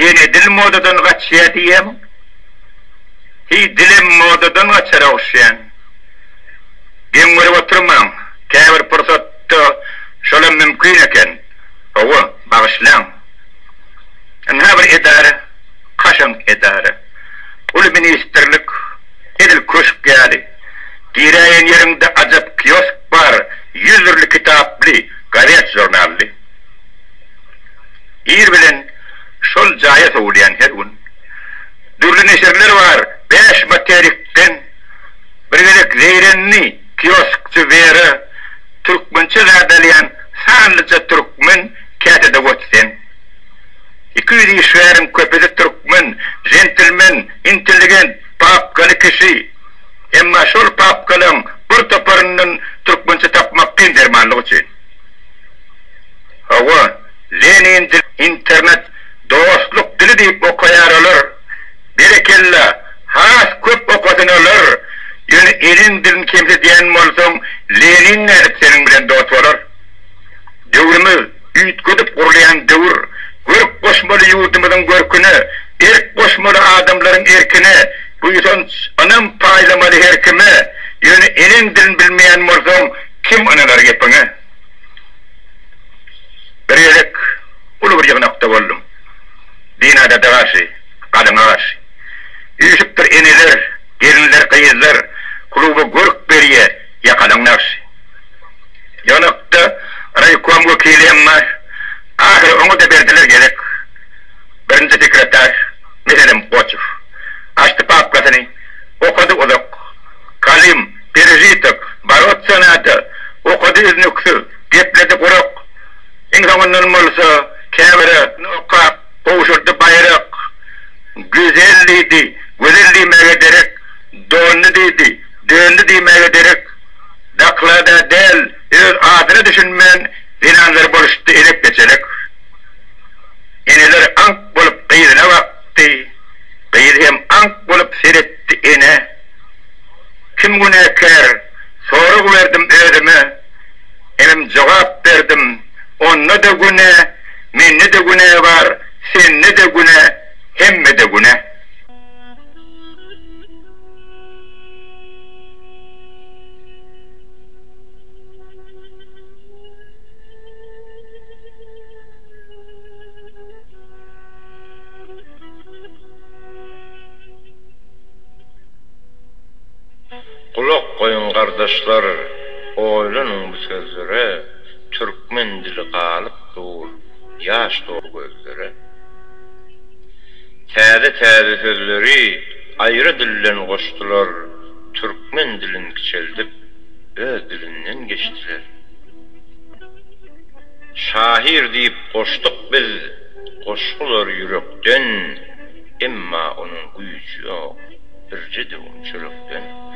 Yeni dil modadan kaçıya diyem. Hi dilim modadan kaçara uşayan. Gen verip oturmam. Käbir fırsatda şolam mümkün eken. Owa bağışlan. Anha bir idare, kaşan idare. Ulu ministerlik edil köşk geldi. Dirayen yerinde acap kiosk var. 100'lük kitaplı, gazet jurnalli. İr bilen şol jaya söylüyen her gün. Dürlü neşerler var. 5 materyikten birgelik zeyrenni kioskçı veri Türkmençe zadalayan sanlıca Türkmen kâtede vötsen. 200 işverin köpede Türkmen, gentleman, intelligent, papkalı kişi. Emma şol papkalın bir toparının Türkmençe tapmak kindermanlığı için. Hava, Lenin internet dostluk dili deyip okuyar olur. Berekella, has köp okudun olur. Yani elin dilin kimse diyen olsam, Lenin nerede senin bilen dost olur. Dövrümü üyt ködüp kurulayan dövür, görk koşmalı yurdumuzun görkünü, erk koşmalı adamların erkini, bu yüzden anam paylamalı herkime, yani elin dilin bilmeyen olsam, kim analar yapını? Bir yelek, ulu bir yığınakta oldum. Dinada dağaşı, kadın ağaşı. Yüzüktür eniler, gelinler, kıyızlar, kulubu görk beriye yakalanlar. Yanıkta raykom vekili emma, ahir onu da verdiler gerek. Birinci sekreter, Meselim Koçuf. Açtı papkasını, okudu uzak. Kalim, perijitik, barot sanatı, okudu iznüksü, gepledi kurak. İnsanın olsa, kevere, nokka, kovuşurdu bayrak. Güzelliydi, güzelliğime gerek, doğru dedi, döndü demeye gerek. Daklada del, öz adını düşünmen, zinanlar boluştu elip geçerek. Eneler ank bolup kıyırına vakti, kıyır hem ank bolup seyretti ene. Kim günahkar, soru verdim özüme, hem cevap verdim, onunla da günah, minne de günah var, senne de günah, hemme de günah. Kulak koyun kardeşler, oylanın bu sözlere, Türkmen dili kalıp dur, yaş doğru gözlere. Täze sözleri ayrı dillen koştular, Türkmen dilin kiçeldip, öz dilinden geçtiler. Şahir deyip koştuk biz, koşkular yürekten, emma onun gücü yok, birce de çürükten.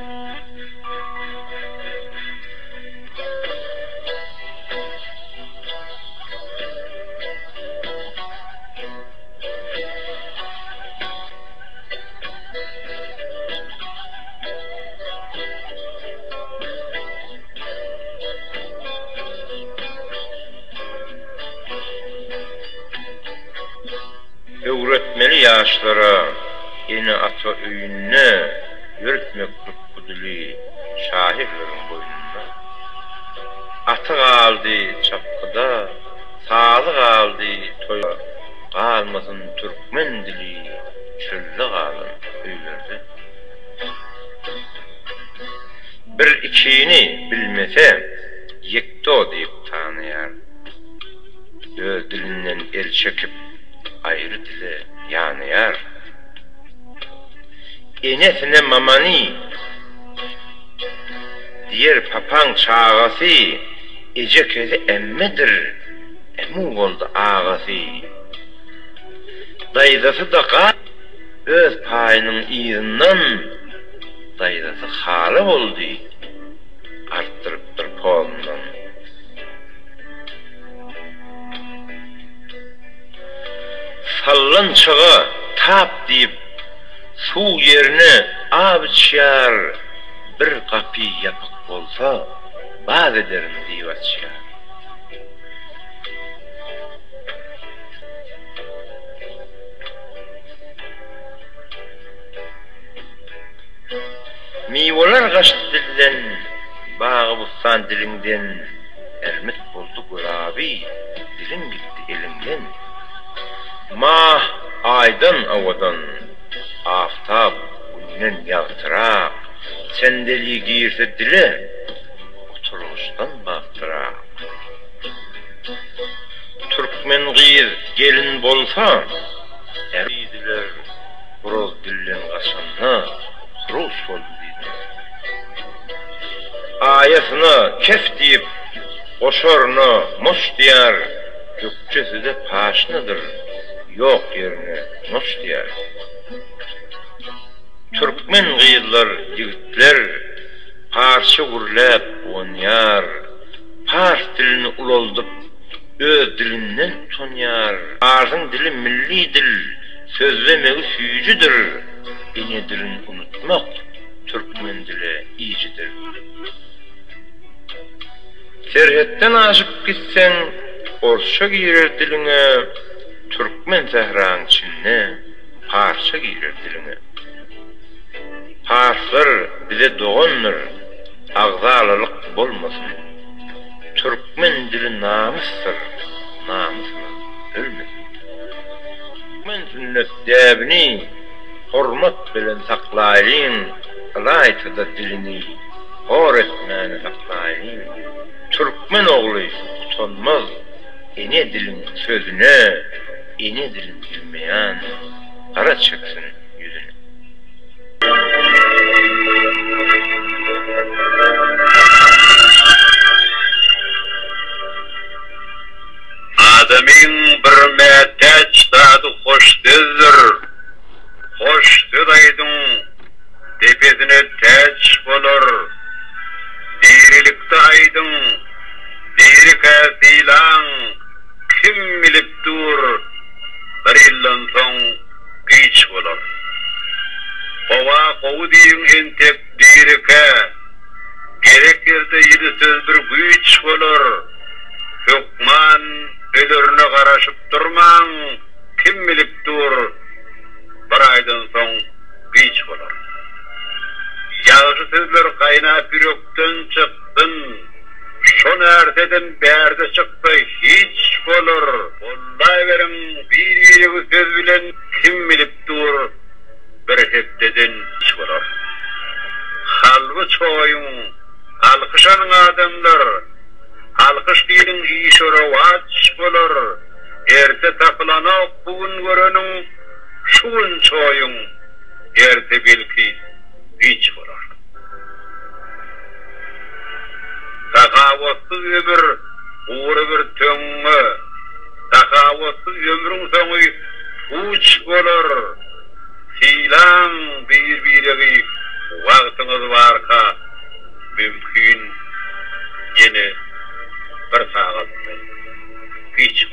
Öğretmeli yaşlara yeni ata öyünne yürütmek bu dili şahirlerin boynuna. Atı kaldı çapkıda, sağlı kaldı toya, kalmasın Türkmen dili çöllü kalın öylerde. Bir ikini bilmese yekto deyip tanıyar, öz dilinden el çekip ayrı dile yanıyar. Enesine mamani, diğer papan çağası, ece kezi emmedir, emu oldu ağası. Dayıdası da öz payının izinden, dayıdası halı oldu, arttırıptır kolundan. Sallan çığı tap deyip su yerine ab içer, bir kapı yapık olsa baz ederim deyip açar. Miwolar gaşdylan bagy bustan dilinden ermet boldu gurabi dilim gitti elimden. Mah aydan avadan aftab günden yaltırak sendeli giyirse dile oturuştan baktırak. Türkmen gıyır gelin bolsa eriydiler horoz dillen gaşanna horoz boldu deydi. Ayasını kef deyip oşorunu muş diyar gökçesi de paşnıdır yok yerine muş diyar. Türkmen gıyırlar yigitler parça gurlap onyar pars dilini uloldup öz dilinden tonyar. Arzın dili milli dil, sözlemegi süýüjüdir. Ine dilini unutmak Türkmen dili iyicidir. Serhetten aşıp gitsen, Orsça girer diline, Türkmen zehran içine, parça girer diline. Parslar bize doğandır, ağzalılık bolmasın. Türkmen dili namusdur, namusumuz ölmesin. Türkmen sünnet däbini hormat bilen saklaýyn, alaytyda dilini hor etmäni saklaýyn. Türkmen ogly utanmaz, ene dilin sözüne, ene dilin bilmeýän, gara çeksin yüzüne. Adamın bir mätäç tadı hoşdyr. Hoşdyr aýdyn, tepesine täç bolar. Dirilikde aýdyn, diri käsilan, kim bilipdir, bir ýyldan soň güýç bolar. Owa gowy diýen entep dirike, gerek ýerde ýyly söz bir güýç bolar. Hükman ölürüne garaşıp durman, kim bilipdir, bir aydan soň güýç bolar. Ýagşy sözler gaýnap ýürekden çykdyn, şon erteden bärde çyksa hiç bolar. Bollaý berin bir ýeregi söz bilen kim bilipdir, bir hepdeden hiç bolar. Halwy çoýun, alkyşan adamlar, alkış diýilen işore waç bolar. Erte tapylanyp bugün görenüň şuun çoýun, erte belki hiç bolar. Takawatsyz ömür, uğry bir töňe, takawatsyz ömrüň soňy uç bolar. Filan bir-birigi wagtyňyz barka, mümkin ýene bir sagat hiç